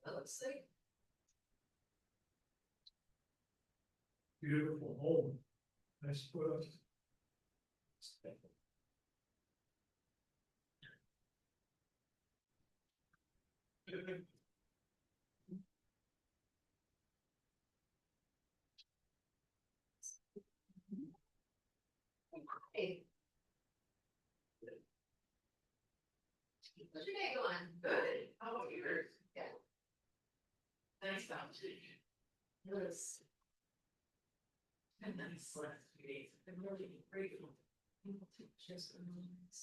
Let's see. Beautiful home. Nice put. Hey. How's your day going? Good. How about yours? Yeah. Nice foundation. Yes. And then it's last few days. I'm really grateful. Just a moment.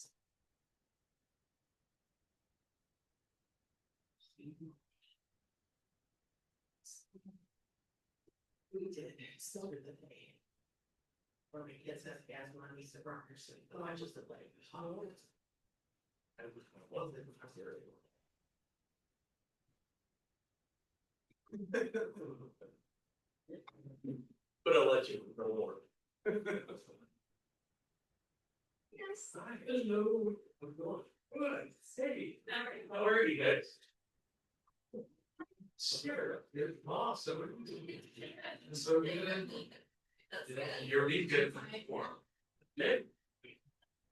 We did started the day. Or we get that gas money to burn her sleep. Oh, I just like how I was in But I'll let you know more. yes. Hello. I'm going. Good. Hey. How are you guys? Sure. You're awesome. So good. You're really good. Good.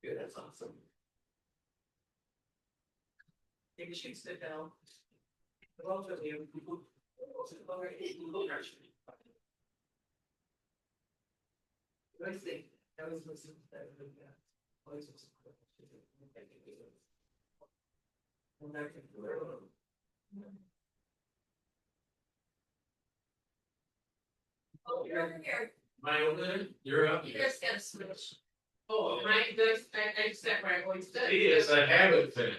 Good. That's awesome. Maybe she sit down. Both of you. I think I was listening to that. Always was oh, you're over here. My old man, you're up. You guys gotta switch. Oh, Right, I set where I always did. yes, I have it thing.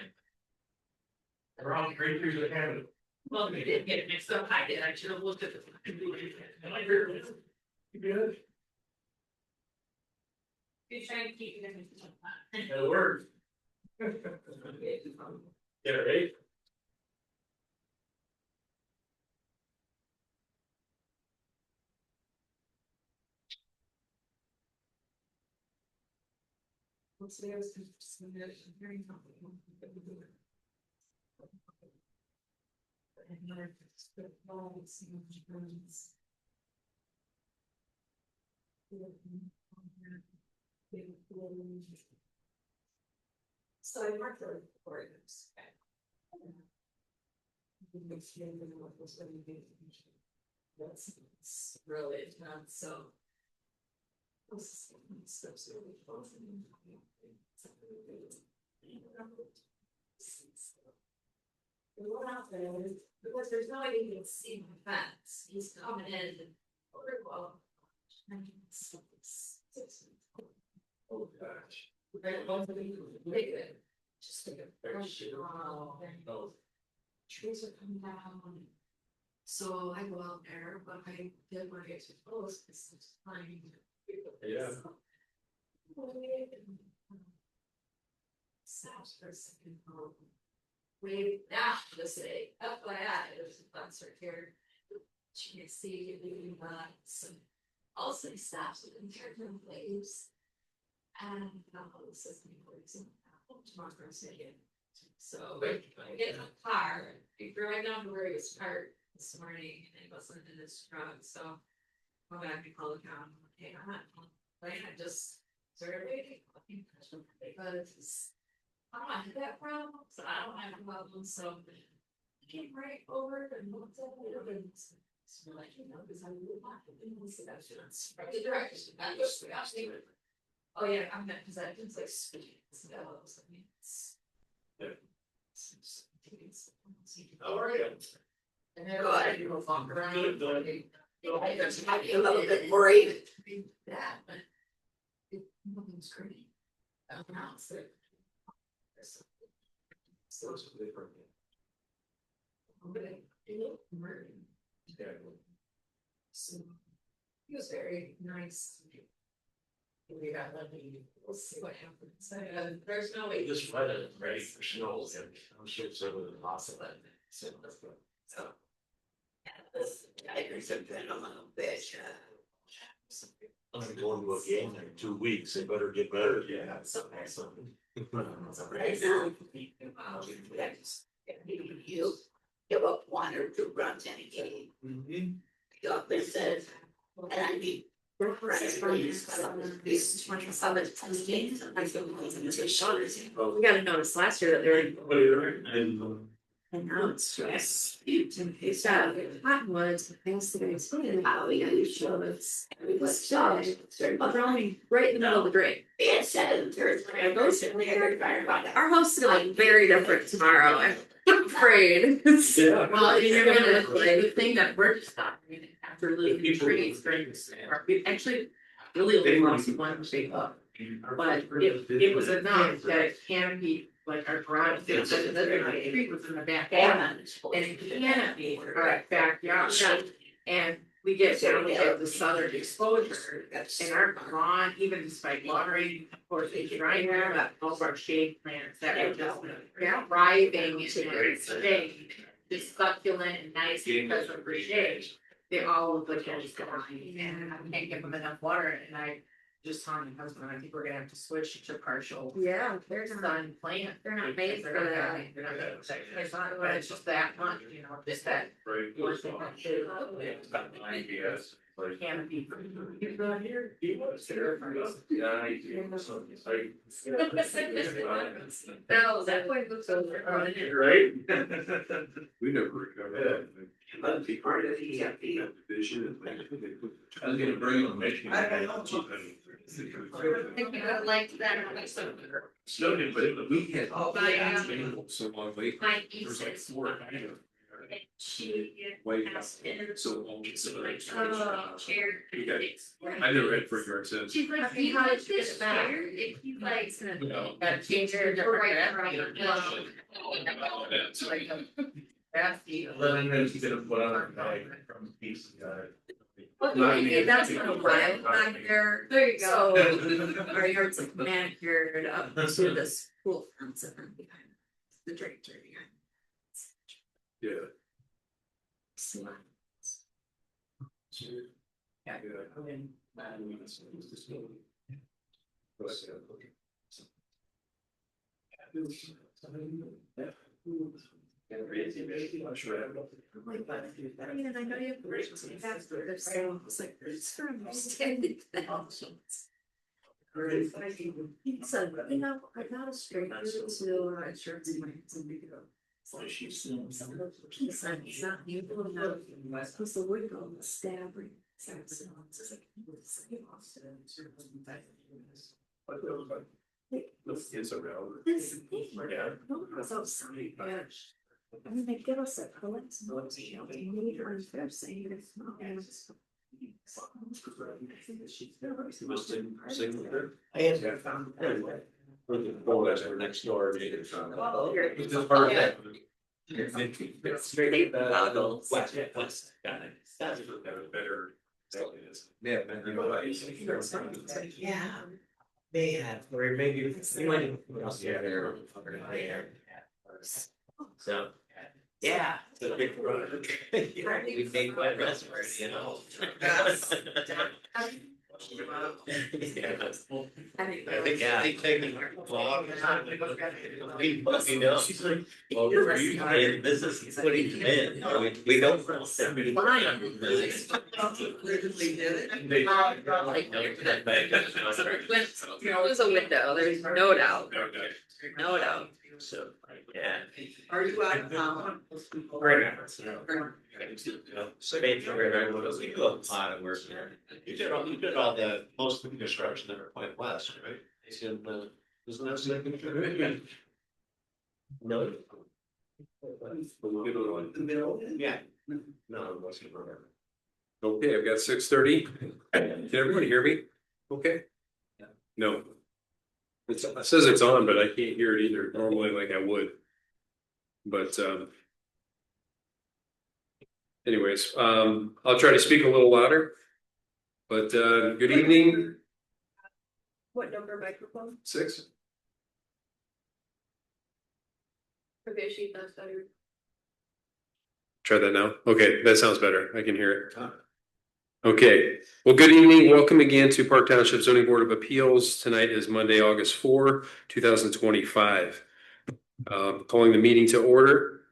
They're all creatures that have it. Well, they did get it mixed up. I did. I should have looked at the. You good? You're trying to keep it in. It works. Get it right? What's the other very complicated. So I marked the recordings. That's really not so. Because there's no way you can see my fence. He's coming in. Well, Oh, gosh. just like a trees are coming down. So I go out there, but I did my extra clothes because it's fine. Yeah. Stops for a second. Wave down to say, FYI, there's a concert here. You can see leaving that. Also, he stops with internal waves. And the system works in tomorrow again. So I get in the car, I drive down to where he was parked this morning, and he wasn't in his truck. So I go back and call the county. Hey, I'm not playing. I just started waiting because I don't have that problem, so I don't have a problem. So I came right over and looked at it, and it's like, you know, because I really want to be in the direction. I just oh yeah, I'm not because I think like speed. How are you? And then I do walk around. Good, good. I might be a little bit worried. That, but Nothing's great. Announce it. So it's different. Yeah. So he was very nice. We got lucky. We'll see what happens. There's no way. Just right at ready for snow and townships over the loss of that. So that's good. So. I said that a little bit. I'm going to a game in 2 weeks. They better get better. Yeah. You give up 1 or 2 runs in a game. The offense says, and I mean, these 27 games. We got a notice last year that they're. And now it's just. It's got cottonwoods and things to go to. Oh, yeah, you So it's. Let's stop. Throwing right in the middle of the drain. It said there's Our house is gonna look very different tomorrow. I'm afraid. Yeah. Well, you're gonna like the thing that we're just not after losing the trees during the summer. We actually really only lost one big up. But it was enough that it canopy like our garage, the tree was in the back. And it canopy our backyard. And we get down to the southern exposure and our lawn, even despite watering, of course, they dry there, but all of our shade plants that are just thriving in their shade, just succulent and nice because of the shade. They all look like they're just dying and I can't give them enough water and I just telling my husband, I think we're gonna have to switch to partial. Yeah, they're Sun plant. They're not made for that. It's not, but it's just that much, you know, just that. One thing that canopy. He's not here. He was there. Yeah, he did. So it's like. No, that way looks over. Right? We never recovered. That'd be part of the Division. I was gonna bring him. I liked that. Snowden, but we had. Oh, yeah. So long wait. My There's like niece is. 4. And she Wait. asked him. So long. Chair. Okay. I never had free yard since. She's like, do you like this chair? If you like. No. Got change your different. That's Like, that's the. Well, and then he's gonna put on a bag from piece of guy. Okay, that's kind of wild back there. There you go. So our yard's like manicured up to this pool fence and then behind the drain behind. Yeah. So, Yeah. I mean, and I know you have bridges, that's what they're saying, it's like, it's for understanding that. He said, you know, I'm not a stranger to insurance plans and we go. So she's seeing some of those piece and it's not you enough, because the wood go stabbing. So it's like, It's around. this thing, Yeah. no one was outside, I mean, they give us a pellet, so it's, you know, they need her and they're saying it's not. I had found. Oh, that's our next door. It's just part of that. Straight goggles. West. Got it. That's better. Yeah. Yeah. They have, or maybe you might. So. Yeah. We made quite a mess of it, you know. Yeah, they take me long. We know. Well, we're in business, he's putting them in, we don't. There's a window, there's no doubt, no doubt. So, yeah. Are you out of town? Right now. So maybe we do a lot of work there. You did all the, most of the construction there at Point West, right? It's in the, isn't that second? No. Yeah. No, it wasn't. Okay, I've got 6:30. Can everybody hear me? Okay. No. It says it's on, but I can't hear it either, normally like I would. But anyways, I'll try to speak a little louder. But good evening. What number microphone? 6. Okay, she does better. Try that now. Okay, that sounds better. I can hear it. Okay, well, good evening. Welcome again to Park Township Zoning Board of Appeals. Tonight is Monday, August 4, 2025. Calling the meeting to order.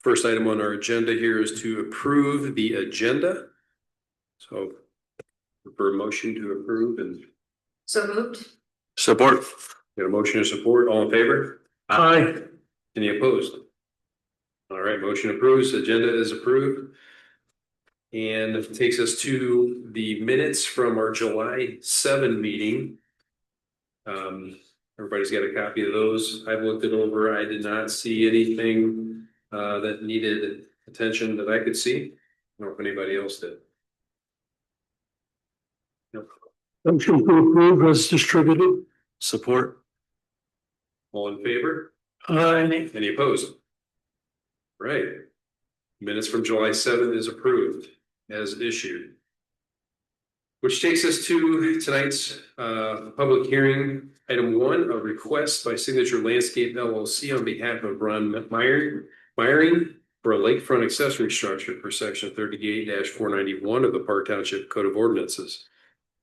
First item on our agenda here is to approve the agenda. So for a motion to approve and So moved. support. Got a motion to support. All in favor? Aye. Any opposed? All right, motion approves. Agenda is approved. And it takes us to the minutes from our July 7 meeting. Everybody's got a copy of those. I've looked it over. I did not see anything that needed attention that I could see. I don't know if anybody else did. Nope. Motion to approve as distributed. Support. All in favor? Aye. Any opposed? Right. Minutes from July 7 is approved as issued. Which takes us to tonight's public hearing. Item 1, a request by Signature Landscape LLC on behalf of Ron Myring for a lakefront accessory structure per section 38-491 of the Park Township Code of Ordinances.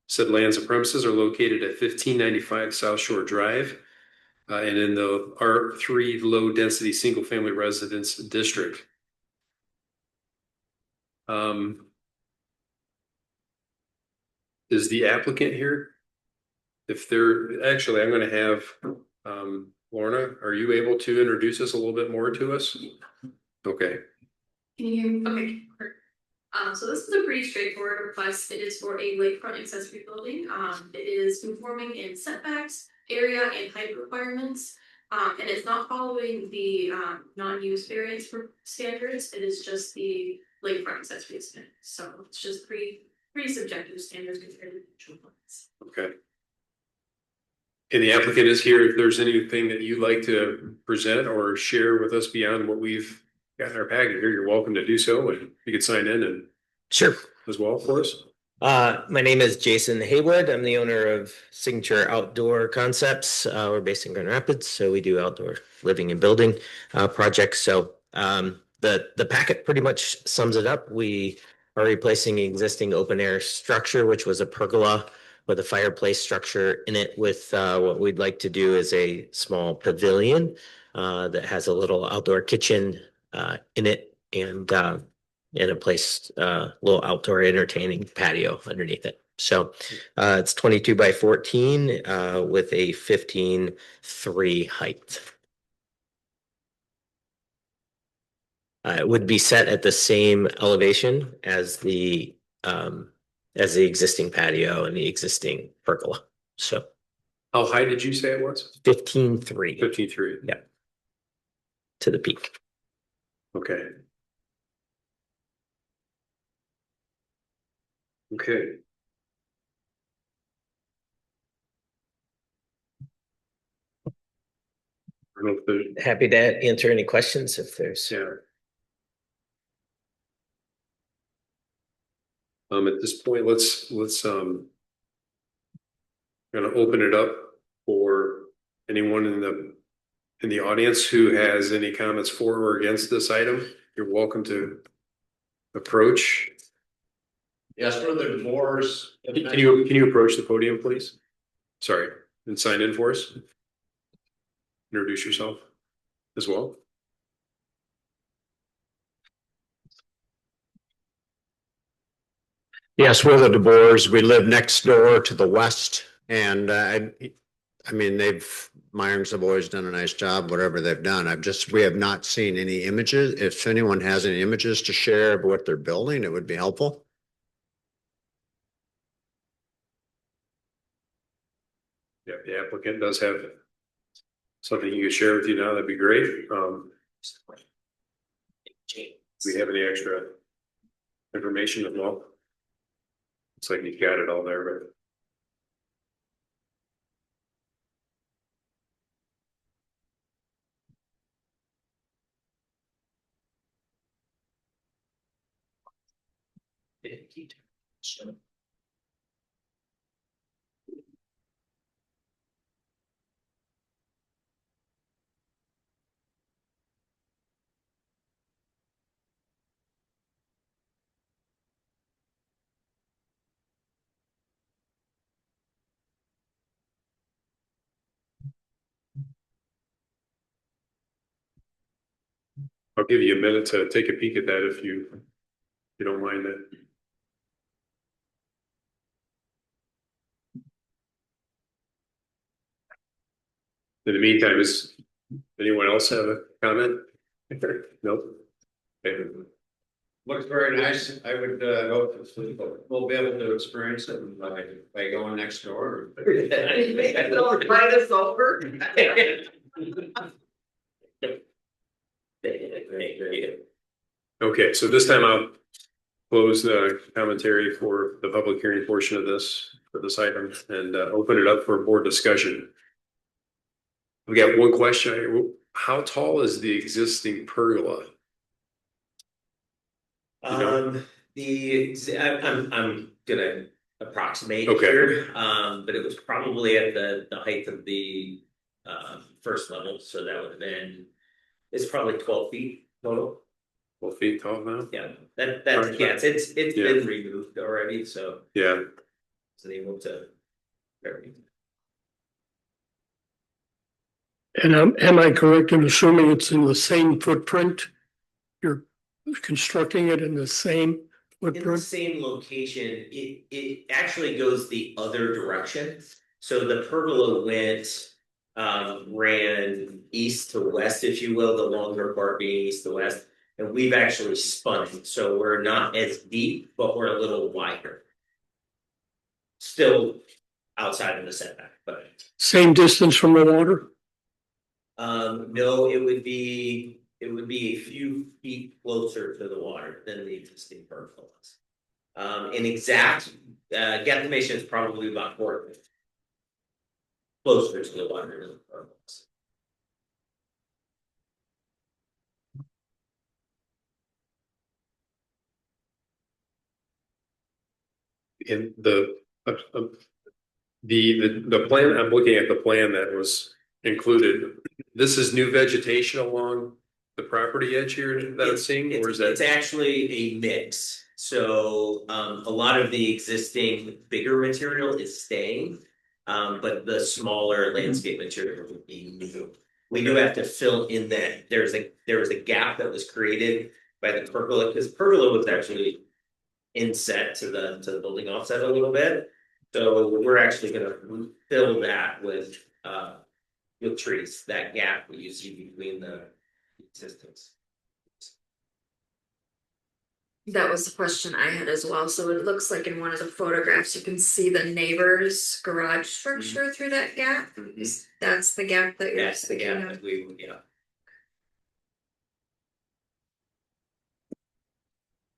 Said lands and premises are located at 1595 South Shore Drive and in the R3 low density single family residence district. Is the applicant here? If they're actually, I'm going to have Lorna, are you able to introduce us a little bit more to us? Okay. Can you hear me? Okay. Perfect. So this is a pretty straightforward request. It is for a lakefront accessory building. It is conforming in setbacks, area, and height requirements. And it's not following the non-use variance for standards. It is just the lakefront accessory standards. So it's just pretty subjective standards compared to actual ones. Okay. And the applicant is here. If there's anything that you'd like to present or share with us beyond what we've got in our packet here, you're welcome to do so. And you can sign in and Sure. as well for us. My name is Jason Haywood. I'm the owner of Signature Outdoor Concepts. We're based in Grand Rapids, so we do outdoor living and building projects. So the packet pretty much sums it up. We are replacing an existing open air structure, which was a pergola with a fireplace structure in it with what we'd like to do is a small pavilion that has a little outdoor kitchen in it and a place, little outdoor entertaining patio underneath it. So it's 22 by 14 with a 15.3 height. It would be set at the same elevation as the existing patio and the existing pergola. So How high did you say it was? 15.3. 53. Yeah. To the peak. Okay. Okay. I don't know if there's, Happy to answer any questions if there's. yeah. At this point, let's gonna open it up for anyone in the audience who has any comments for or against this item. You're welcome to approach. Yes, for the doors. Can you approach the podium, please? Sorry, and sign in for us. Introduce yourself as well. Yes, we're the DeBoers. We live next door to the west, and I mean, Meyer's have always done a nice job, whatever they've done. We have not seen any images. If anyone has any images to share of what they're building, it would be helpful. Yeah, the applicant does have something you could share with you now, that'd be great. Do we have any extra information as well? It's like you got it all there, but. I'll give you a minute to take a peek at that if you don't mind that. In the meantime, does anyone else have a comment? Nope. Okay. Looks very nice. I would hope that we'll be able to experience it by going next door. Don't invite us over. Okay, so this time I'll close the commentary for the public hearing portion of this, for this item, and open it up for board discussion. We got one question. How tall is the existing pergola? I'm gonna approximate Okay. here, but it was probably at the height of the first level, so that would have been, it's probably 12 feet total. 12 feet tall now? Yeah, that's Right. yeah, it's Yeah. been removed already, so Yeah. it's able to. And am I correct in assuming it's in the same footprint? You're constructing it in the same In the footprint? same location, it actually goes the other direction. So the pergola went, ran east to west, if you will, the longer part being east to west. And we've actually spun it, so we're not as deep, but we're a little wider. Still outside of the setback, but Same distance from the water? no, it would be a few feet closer to the water than the existing pergola is. An exact guesstimation is probably about 4 feet closer to the water than the pergola is. In the plan, I'm looking at the plan that was included. This is new vegetation along the property edge here that I'm seeing, or is that? It's actually a mix. So a lot of the existing bigger material is staying, but the smaller landscape material would be new. We do have to fill in that there was a gap that was created by the pergola, because pergola was actually inset to the building offset a little bit. So we're actually gonna fill that with trees, that gap that you see between the existings. That was the question I had as well. So it looks like in one of the photographs, you can see the neighbor's garage structure through that gap. That's the gap that you're That's the speaking gap of. that we, yeah.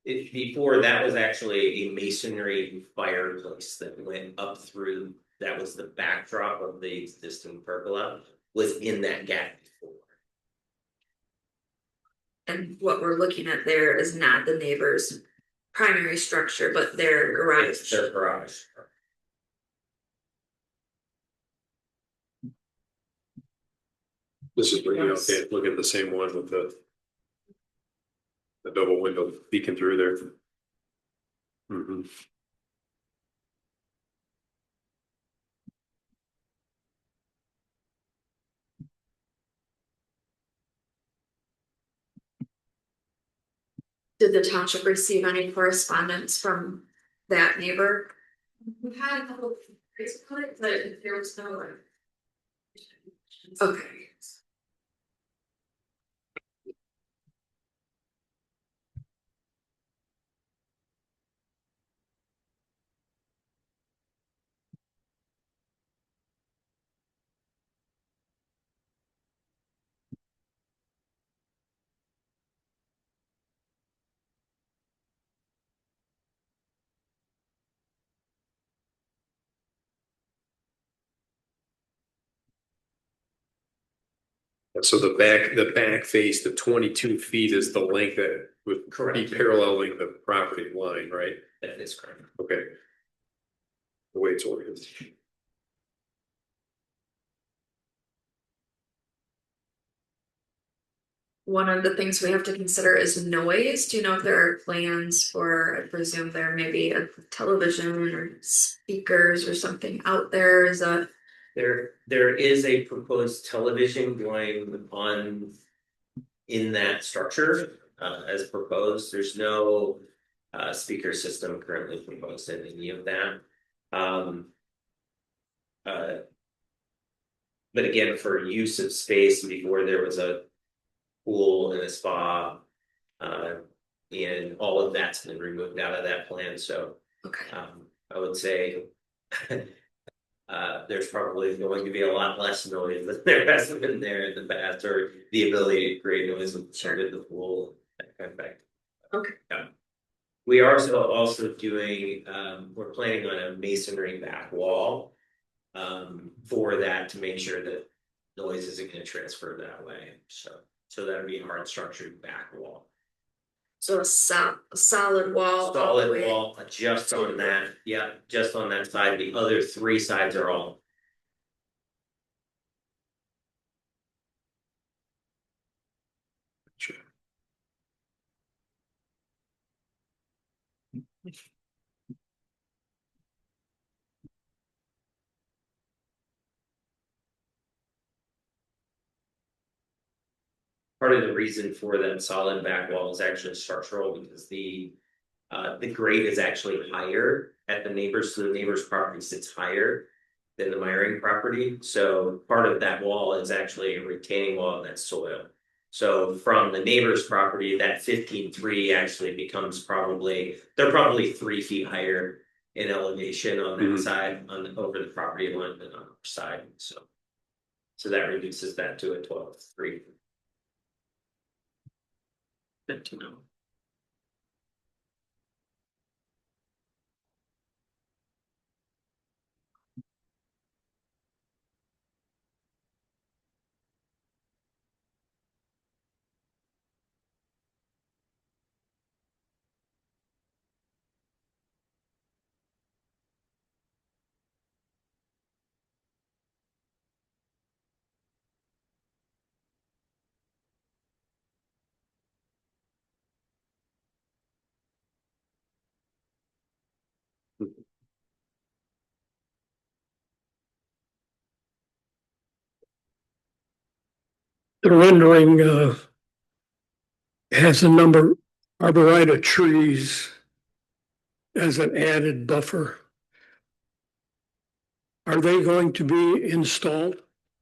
Before that was actually a masonry fireplace that went up through, that was the backdrop of the existing pergola, was in that gap before. And what we're looking at there is not the neighbor's primary structure, but their garage. It's their garage. This is really okay. Look at the same one with the double window peeking through there. Mm-hmm. Did the township receive any correspondence from that neighbor? We've had a couple of Facebook, but there was no. Okay. So the back face, the 22 feet is the length that would be Correct. paralleling the property line, right? That is correct. Okay. The way it's organized. One of the things we have to consider is noise. Do you know if there are plans for, I presume there may be a television or speakers or something out there? Is that? There is a proposed television going on in that structure, as proposed. There's no speaker system currently proposed in any of that. But again, for use of space, before there was a pool and a spa, and all of that's been removed out of that plan. So Okay. I would say there's probably going to be a lot less noise than there has been there in the past, or the ability to create noise with the pool, that kind of thing. Okay. Yeah. We are also doing, we're planning on a masonry back wall for that, to make sure that noise isn't going to transfer that way. So that would be a hard structured back wall. So a solid wall. all the Solid way. wall, just on that, yeah, just on that side. The other three sides are all. Sure. Part of the reason for that solid back wall is actually structural, because the grade is actually higher at the neighbors, so the neighbor's property sits higher than the Myring property. So part of that wall is actually a retaining wall in that soil. So from the neighbor's property, that 15.3 actually becomes probably, they're probably 3 feet higher in elevation on that side, over the property line than on our side. So that reduces that to a 12.3. Good to know. The rendering has a number arborvitae trees as an added buffer. Are they going to be installed?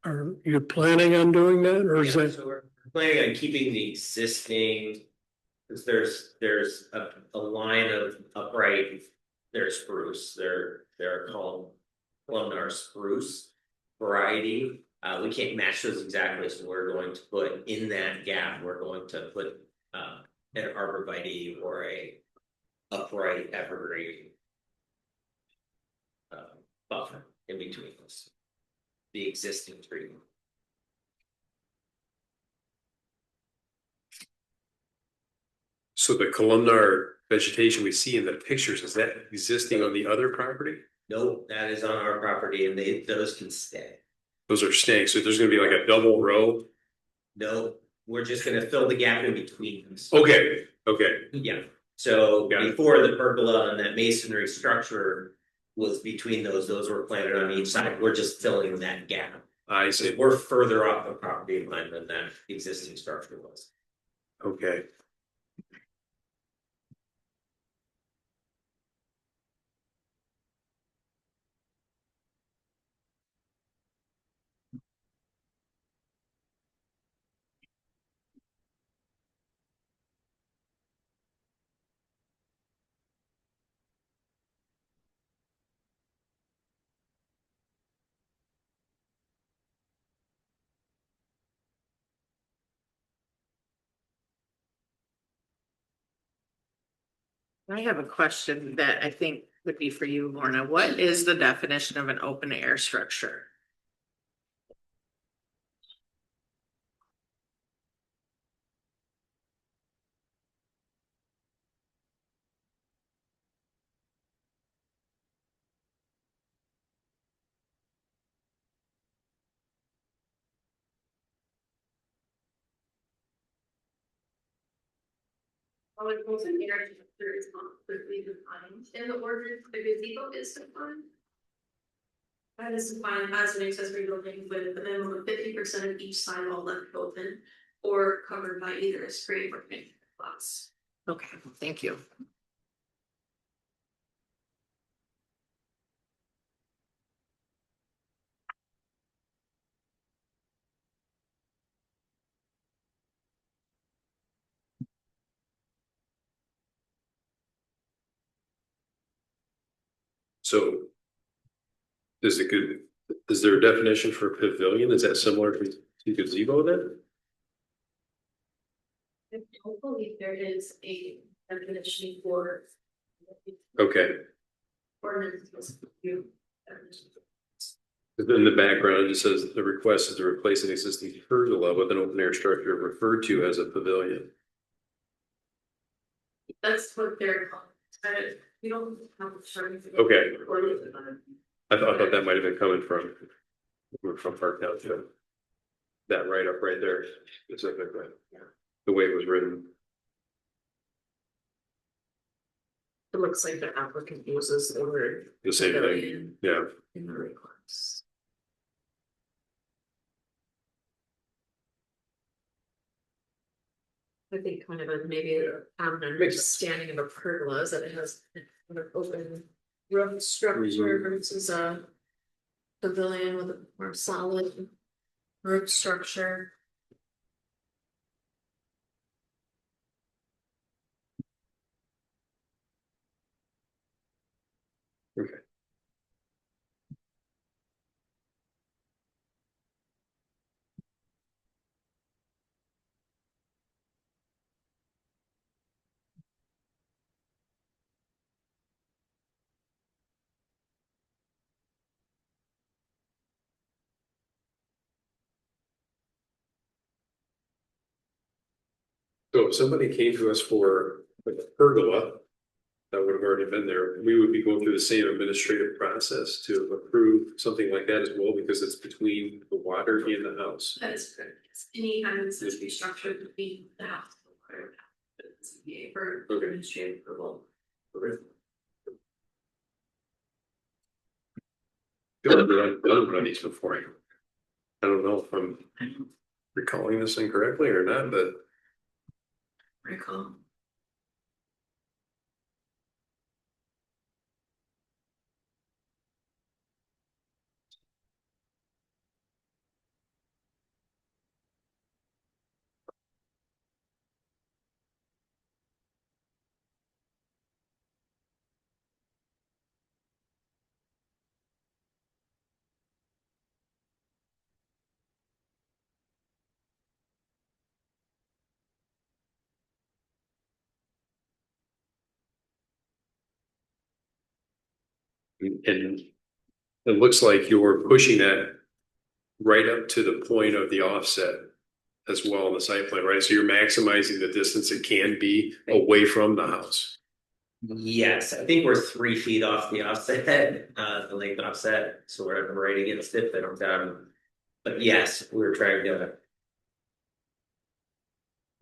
Are you planning on doing that, or is that? So we're planning on keeping the existing, because there's a line of upright, they're spruce, they're called columnar spruce variety. We can't match those exactly, so we're going to put in that gap, we're going to put an arborvitae or a upright evergreen buffer in between those, the existing tree. So the columnar vegetation we see in the pictures, is that existing on the other property? Nope, that is on our property, and those can stay. Those are staying, so there's gonna be like a double row? No, we're just gonna fill the gap in between them. Okay. Yeah, so Got it. before the pergola and that masonry structure was between those were planted on each side. We're just filling that gap. I see. We're further off the property line than that existing structure was. Okay. I have a question that I think would be for you, Lorna. What is the definition of an open air structure? Oh, it was an area that is not clearly defined in the ordinance, the gazebo is defined. That is defined as an accessory building with a minimum of 50% of each side wall left open or covered by either a screen or paint glass. Okay, thank you. So. Is there a definition for pavilion? Is that similar to gazebo then? I don't believe there is a definition for. Okay, Ordinance. in the background, it says the request is to replace an existing pergola with an open air structure referred to as a pavilion. That's what they're called. We don't have a term. Okay. I thought that might have been coming from Park Township. That write up right there, specifically, the way it was written. It looks like the applicant uses the word The same thing, pavilion yeah. in the request. I think kind of a maybe a common understanding of a pergola is that it has an open roof structure versus a pavilion with a more solid roof structure. Okay. So if somebody came to us for like a pergola, that would have already been there, we would be going through the same administrative process to approve something like that as well, because it's between the water and the house. That is correct. Yes. Any kind of accessory structure between the house and the water. For Okay. administrative approval. Feel like I've done one of these before. I don't know if I'm recalling this incorrectly or not, but Recall. and it looks like you're pushing that right up to the point of the offset as well in the site plan, right? So you're maximizing the distance it can be away from the house. Yes, I think we're 3 feet off the offset, the length offset, so we're right against it, but yes, we're trying to.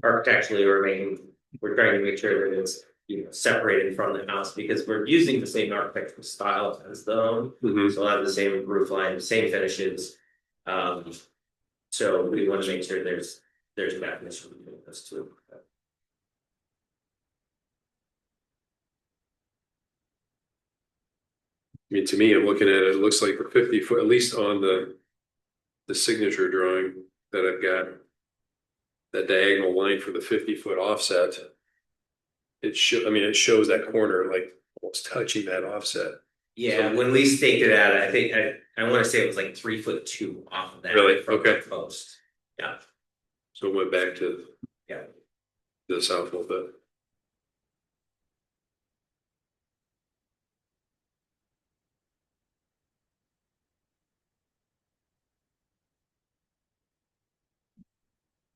Architecturally we're trying to make sure that it's, separated from the house because we're using the same architectural style as the home. So we'll have the same roof line, same finishes. So we want to make sure there's a definition between those two. I mean, to me, I'm looking at it, it looks like the 50 foot, at least on the signature drawing that I've got. That diagonal line for the 50 foot offset. It shows that corner like almost touching that offset. Yeah, when we staked it out, I think I want to say it was like 3'2" off of that. Really? From Okay. the post. Yeah. So it went back to Yeah. the south a little bit.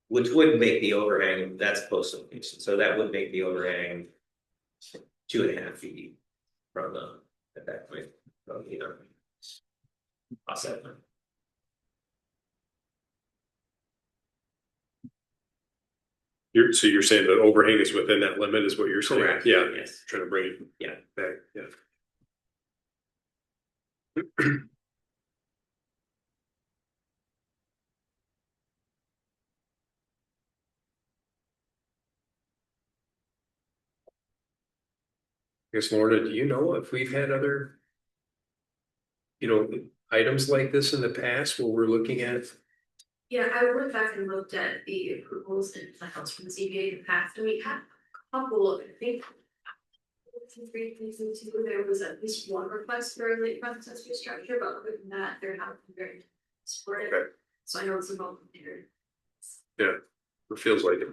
Which would make the overhang, that's post location, so that would make the overhang 2.5 feet from at that point, from offset. So you're saying the overhang is within that limit is what you're saying? Correct. Yeah, Yes. trying to bring it Yeah. back, yeah. I guess, Lorna, do you know if we've had other, items like this in the past where we're looking at? Yeah, I went back and looked at the approvals and files from the ZBA in the past, and we had a couple, I think. 3 there was at least one request for a lakefront accessory structure, but other than that, they're not very supportive. Okay. So I know it's involved here. Yeah, it feels like it.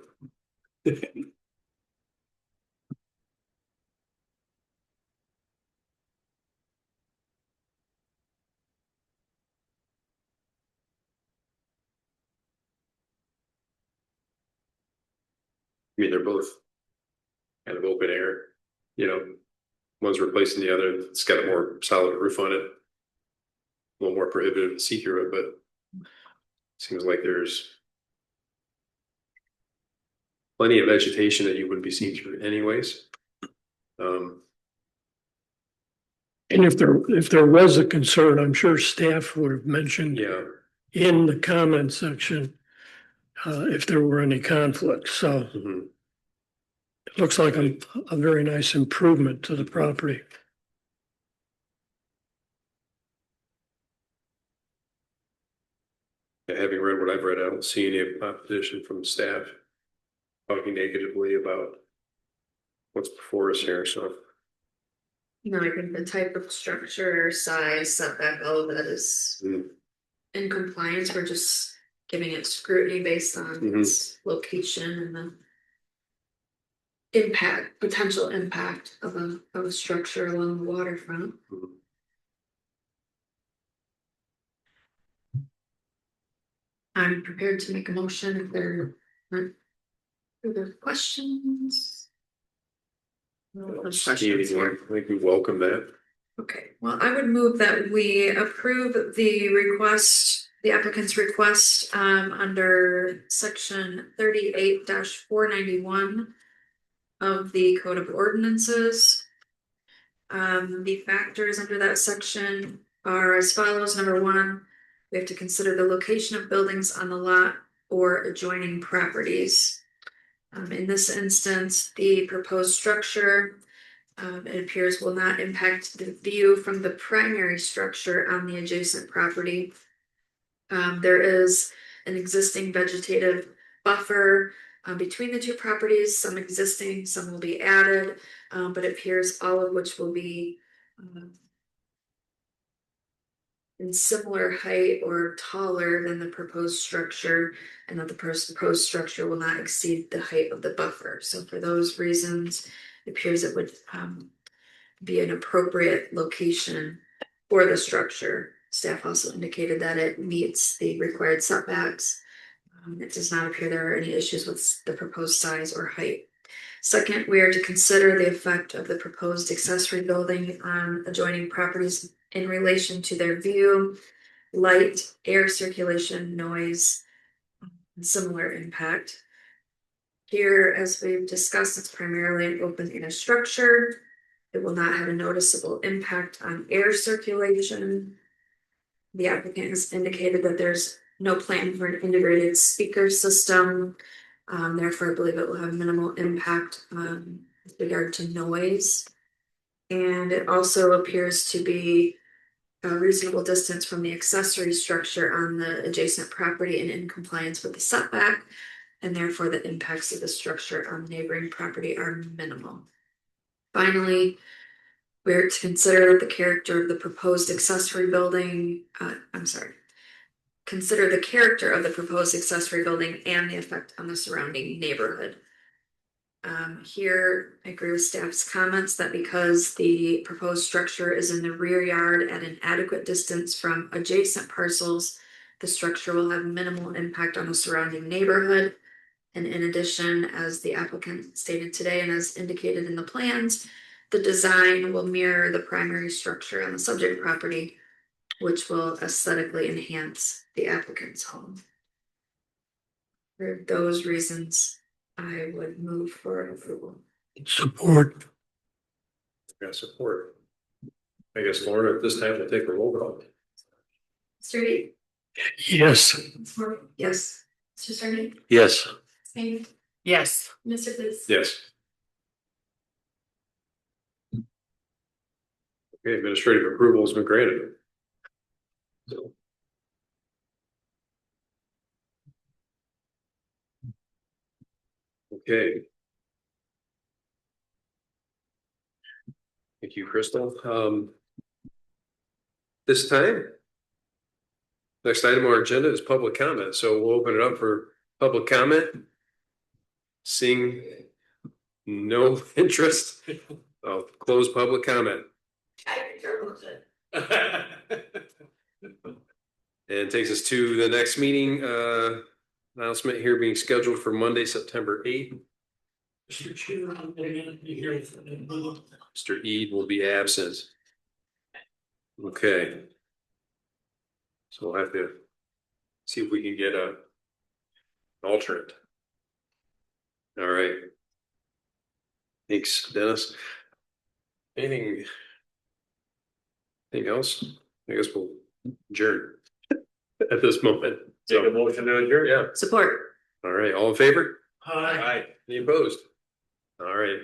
I mean, they're both kind of open air, one's replacing the other. It's got a more solid roof on it. A little more prohibitive to see through it, but seems like there's plenty of vegetation that you wouldn't be seeing through anyways. And if there was a concern, I'm sure staff would have mentioned Yeah, in the comment section if there were any conflicts. So mhm. it looks like a very nice improvement to the property. Having read what I've read, I don't see any opposition from staff talking negatively about what's before us here, so. No, I think the type of structure, size, setback, all of that is in compliance. We're just giving it scrutiny based on its location and the potential impact of a structure along the waterfront. I'm prepared to make a motion if there aren't further questions. I think we welcome that. Okay, well, I would move that we approve the applicant's request, under section 38-491 of the Code of Ordinances. The factors under that section are as follows. Number one, we have to consider the location of buildings on the lot or adjoining properties. In this instance, the proposed structure, it appears will not impact the view from the primary structure on the adjacent property. There is an existing vegetative buffer between the two properties, some existing, some will be added, but it appears all of which will be in similar height or taller than the proposed structure, and that the proposed structure will not exceed the height of the buffer. So for those reasons, it appears it would be an appropriate location for the structure. Staff also indicated that it meets the required setbacks. It does not appear there are any issues with the proposed size or height. Second, we are to consider the effect of the proposed accessory building on adjoining properties in relation to their view, light, air circulation, noise, and similar impact. Here, as we've discussed, it's primarily an open air structure. It will not have a noticeable impact on air circulation. The applicant has indicated that there's no plan for an integrated speaker system. Therefore, I believe it will have minimal impact with regard to noise. And it also appears to be a reasonable distance from the accessory structure on the adjacent property and in compliance with the setback. And therefore, the impacts of the structure on neighboring property are minimal. Finally, we're to consider the character of the proposed accessory building. Consider the character of the proposed accessory building and the effect on the surrounding neighborhood. Here, I agree with staff's comments that because the proposed structure is in the rear yard at an adequate distance from adjacent parcels, the structure will have minimal impact on the surrounding neighborhood. And in addition, as the applicant stated today and as indicated in the plans, the design will mirror the primary structure on the subject property, which will aesthetically enhance the applicant's home. For those reasons, I would move for approval. Support. Got support. I guess Lauren, at this time, we'll take a roll call. Mr. Reed, Yes. Ms. Morgan. Yes. Mr. Sargent, Yes. Ms. Payne, Yes. Mr. Booth. Yes. Okay, administrative approval has been granted. So. Okay. Thank you, Crystal. This time. Next item on our agenda is public comment, so we'll open it up for public comment. Seeing no interest, I'll close public comment. And takes us to the next meeting, announcement here being scheduled for Monday, September 8th. Mr. Eid will be absent. Okay. So we'll have to see if we can get an alternate. All right. Thanks, Dennis. Anything else? I guess we'll adjourn at this moment. Take a motion to adjourn. Yeah. Support. All right. All in favor? Aye. Any opposed? All right.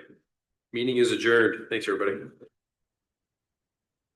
Meeting is adjourned. Thanks, everybody.